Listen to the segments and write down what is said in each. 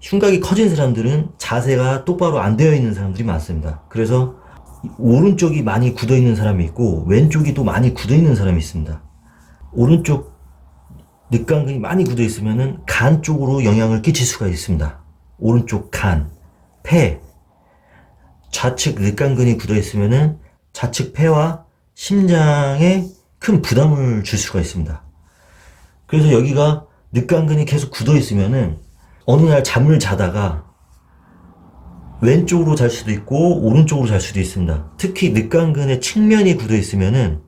흉곽이 커진 사람들은 자세가 똑바로 안 되어 있는 사람들이 많습니다. 그래서 오른쪽이 많이 굳어 있는 사람이 있고 왼쪽이 또 많이 굳어 있는 사람이 있습니다. 오른쪽 늑간근이 많이 굳어 있으면은 간 쪽으로 영향을 끼칠 수가 있습니다. 오른쪽 간, 폐, 좌측 늑간근이 굳어 있으면은 좌측 폐와 심장에 큰 부담을 줄 수가 있습니다. 그래서 여기가 늑간근이 계속 굳어 있으면은 어느 날 잠을 자다가 왼쪽으로 잘 수도 있고 오른쪽으로 잘 수도 있습니다. 특히 늑간근의 측면이 굳어 있으면은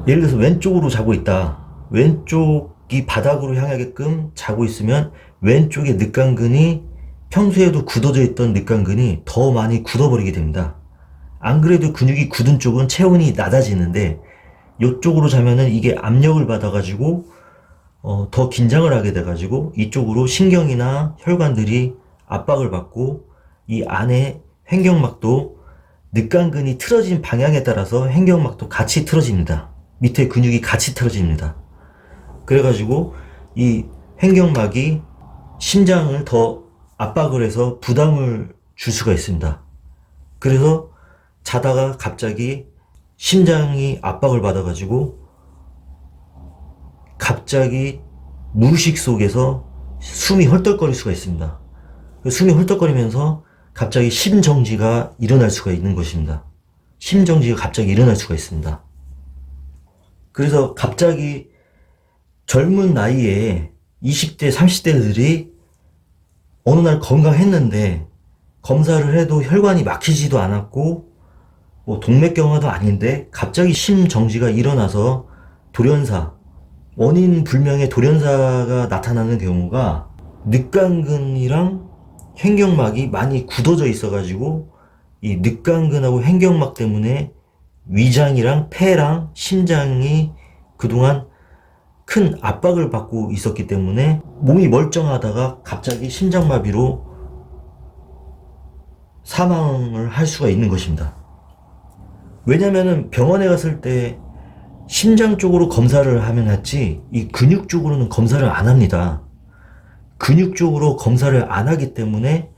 예를 들어서 왼쪽으로 자고 있다. 왼쪽이 바닥으로 향하게끔 자고 있으면 왼쪽의 늑간근이 평소에도 굳어져 있던 늑간근이 더 많이 굳어버리게 됩니다. 안 그래도 근육이 굳은 쪽은 체온이 낮아지는데 이쪽으로 자면은 이게 압력을 받아가지고 더 긴장을 하게 돼가지고 이쪽으로 신경이나 혈관들이 압박을 받고 이 안에 횡격막도 늑간근이 틀어진 방향에 따라서 횡격막도 같이 틀어집니다. 밑에 근육이 같이 틀어집니다. 그래가지고 이 횡격막이 심장을 더 압박을 해서 부담을 줄 수가 있습니다. 그래서 자다가 갑자기 심장이 압박을 받아가지고 갑자기 무의식 속에서 숨이 헐떡거릴 수가 있습니다. 숨이 헐떡거리면서 갑자기 심정지가 일어날 수가 있는 것입니다. 심정지가 갑자기 일어날 수가 있습니다. 그래서 갑자기 젊은 나이에 20대, 30대들이 어느 날 건강했는데 검사를 해도 혈관이 막히지도 않았고 뭐 동맥경화도 아닌데 갑자기 심정지가 일어나서 돌연사, 원인 불명의 돌연사가 나타나는 경우가 늑간근이랑 횡격막이 많이 굳어져 있어가지고 이 늑간근하고 횡격막 때문에 위장이랑 폐랑 심장이 그동안 큰 압박을 받고 있었기 때문에 몸이 멀쩡하다가 갑자기 심장마비로 사망을 할 수가 있는 것입니다. 왜냐면은 병원에 갔을 때 심장 쪽으로 검사를 하면 했지 이 근육 쪽으로는 검사를 안 합니다. 근육 쪽으로 검사를 안 하기 때문에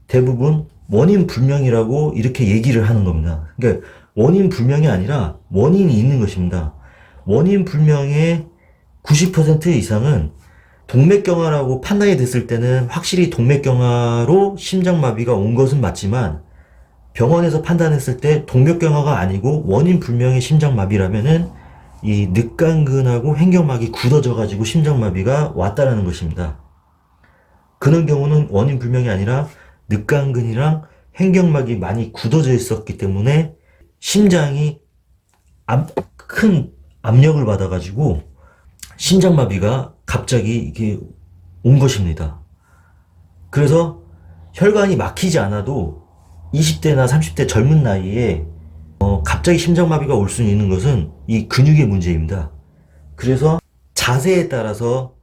대부분 원인 불명이라고 이렇게 얘기를 하는 겁니다. 그러니까 원인 불명이 아니라 원인이 있는 것입니다. 원인 불명의 90% 이상은 동맥경화라고 판단이 됐을 때는 확실히 동맥경화로 심장마비가 온 것은 맞지만 병원에서 판단했을 때 동맥경화가 아니고 원인 불명의 심장마비라면은 이 늑간근하고 횡격막이 굳어져 가지고 심장마비가 왔다라는 것입니다. 그런 경우는 원인 불명이 아니라 늑간근이랑 횡격막이 많이 굳어져 있었기 때문에 심장이 큰 압력을 받아가지고 심장마비가 갑자기 이게 온 것입니다. 그래서 혈관이 막히지 않아도 20대나 30대 젊은 나이에 갑자기 심장마비가 올 수 있는 것은 이 근육의 문제입니다. 그래서 자세에 따라서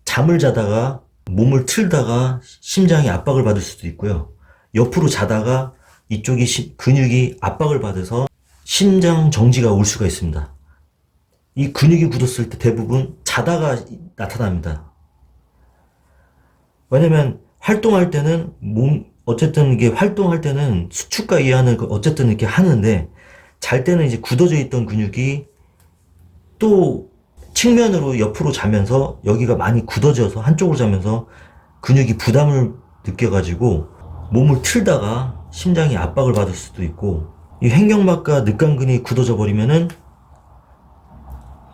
잠을 자다가 몸을 틀다가 심장이 압박을 받을 수도 있고요. 옆으로 자다가 이쪽이 근육이 압박을 받아서 심장 정지가 올 수가 있습니다. 이 근육이 굳었을 때 대부분 자다가 나타납니다. 왜냐면 활동할 때는 어쨌든 이게 활동할 때는 수축과 이하는 어쨌든 이렇게 하는데 잘 때는 이제 굳어져 있던 근육이 또 측면으로 옆으로 자면서 여기가 많이 굳어져서 한쪽으로 자면서 근육이 부담을 느껴가지고 몸을 틀다가 심장이 압박을 받을 수도 있고 이 횡격막과 늑간근이 굳어져 버리면은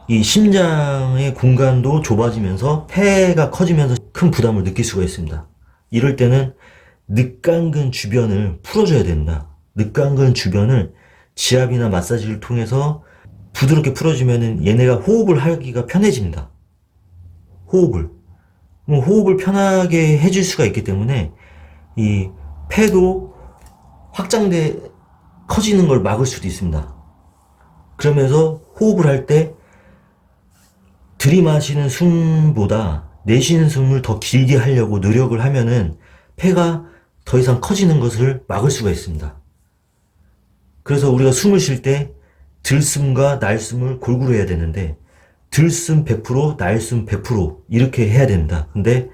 이 심장의 공간도 좁아지면서 폐가 커지면서 큰 부담을 느낄 수가 있습니다. 이럴 때는 늑간근 주변을 풀어줘야 된다. 늑간근 주변을 지압이나 마사지를 통해서 부드럽게 풀어주면은 얘네가 호흡을 하기가 편해집니다. 호흡을 편하게 해줄 수가 있기 때문에 이 폐도 커지는 걸 막을 수도 있습니다. 그러면서 호흡을 할 때 들이마시는 숨보다 내쉬는 숨을 더 길게 하려고 노력을 하면은 폐가 더 이상 커지는 것을 막을 수가 있습니다. 그래서 우리가 숨을 쉴 때 들숨과 날숨을 골고루 해야 되는데 들숨 100%, 날숨 100% 이렇게 해야 된다. 근데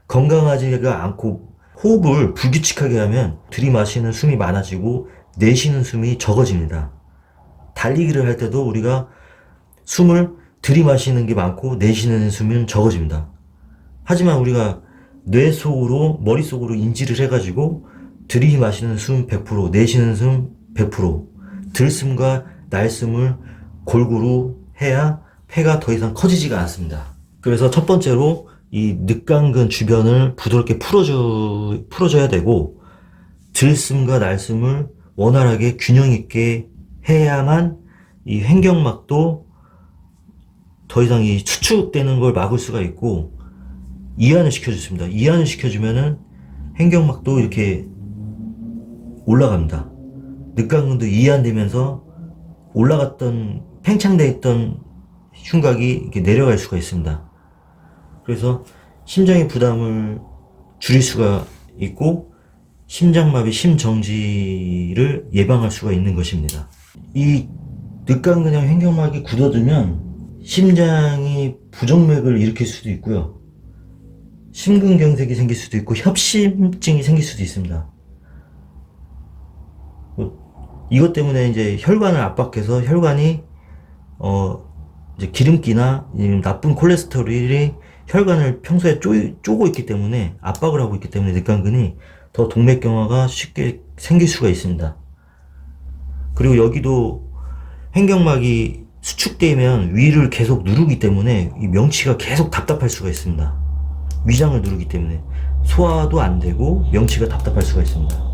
건강하지가 않고 호흡을 불규칙하게 하면 들이마시는 숨이 많아지고 내쉬는 숨이 적어집니다. 달리기를 할 때도 우리가 숨을 들이마시는 게 많고 내쉬는 숨은 적어집니다. 하지만 우리가 뇌 속으로, 머릿속으로 인지를 해가지고 들이마시는 숨 100%, 내쉬는 숨 100%, 들숨과 날숨을 골고루 해야 폐가 더 이상 커지지가 않습니다. 그래서 첫 번째로 이 늑강근 주변을 부드럽게 풀어줘야 되고, 들숨과 날숨을 원활하게 균형 있게 해야만 이 횡격막도 더 이상 이 수축되는 걸 막을 수가 있고, 이완을 시켜줬습니다. 이완을 시켜주면은 횡격막도 이렇게 올라갑니다. 늑강근도 이완되면서 올라갔던, 팽창되어 있던 흉곽이 이렇게 내려갈 수가 있습니다. 그래서 심장의 부담을 줄일 수가 있고, 심장마비, 심정지를 예방할 수가 있는 것입니다. 이 늑강근형 횡격막이 굳어두면 심장이 부정맥을 일으킬 수도 있고요. 심근경색이 생길 수도 있고 협심증이 생길 수도 있습니다. 이것 때문에 이제 혈관을 압박해서 혈관이 이제 기름기나 나쁜 콜레스테롤이 혈관을 평소에 쪼고 있기 때문에, 압박을 하고 있기 때문에 늑강근이 더 동맥경화가 쉽게 생길 수가 있습니다. 그리고 여기도 횡격막이 수축되면 위를 계속 누르기 때문에 이 명치가 계속 답답할 수가 있습니다. 위장을 누르기 때문에 소화도 안 되고 명치가 답답할 수가 있습니다.